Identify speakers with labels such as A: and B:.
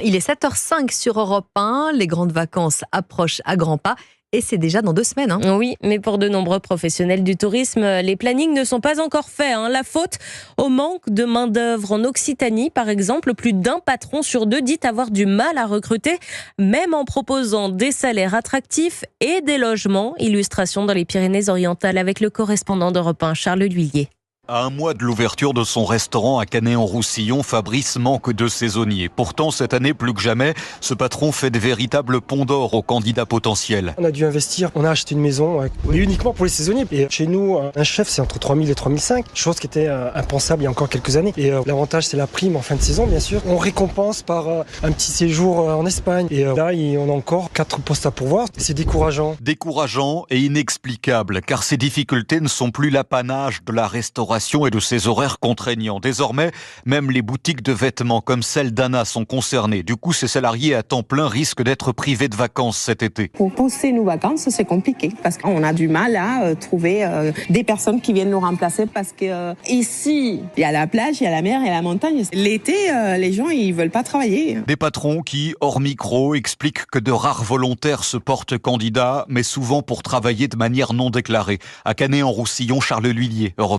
A: Il est 7h05 sur Europe 1. Les grandes vacances approchent à grands pas. Et c'est déjà dans 2 semaines.
B: Oui, mais pour de nombreux professionnels du tourisme, les plannings ne sont pas encore faits. La faute au manque de main-d'œuvre en Occitanie, par exemple, plus d'un patron sur 2 dit avoir du mal à recruter, même en proposant des salaires attractifs et des logements. Illustration dans les Pyrénées-Orientales avec le correspondant d'Europe 1, Charles L'Huillier.
C: À un mois de l'ouverture de son restaurant à Canet-en-Roussillon, Fabrice manque de saisonniers. Pourtant, cette année, plus que jamais, ce patron fait de véritables ponts d'or aux candidats potentiels.
D: On a dû investir, on a acheté une maison, mais uniquement pour les saisonniers. Et chez nous, un chef, c'est entre 3 000 et 3 500, chose qui était impensable il y a encore quelques années. Et l'avantage, c'est la prime en fin de saison, bien sûr. On récompense par un petit séjour en Espagne. Et là, on a encore 4 postes à pourvoir. C'est décourageant.
C: Décourageant et inexplicable, car ces difficultés ne sont plus l'apanage de la restauration et de ses horaires contraignants. Désormais, même les boutiques de vêtements comme celle d'Anna sont concernées. Du coup, ces salariés à temps plein risquent d'être privés de vacances cet été.
E: Pour pousser nos vacances, c'est compliqué parce qu'on a du mal à trouver des personnes qui viennent nous remplacer parce que ici, il y a la plage, il y a la mer et la montagne. L'été, les gens, ils veulent pas travailler.
C: Des patrons qui, hors micro, expliquent que de rares volontaires se portent candidats, mais souvent pour travailler de manière non déclarée. À Canet-en-Roussillon, Charles L'Huillier, Europe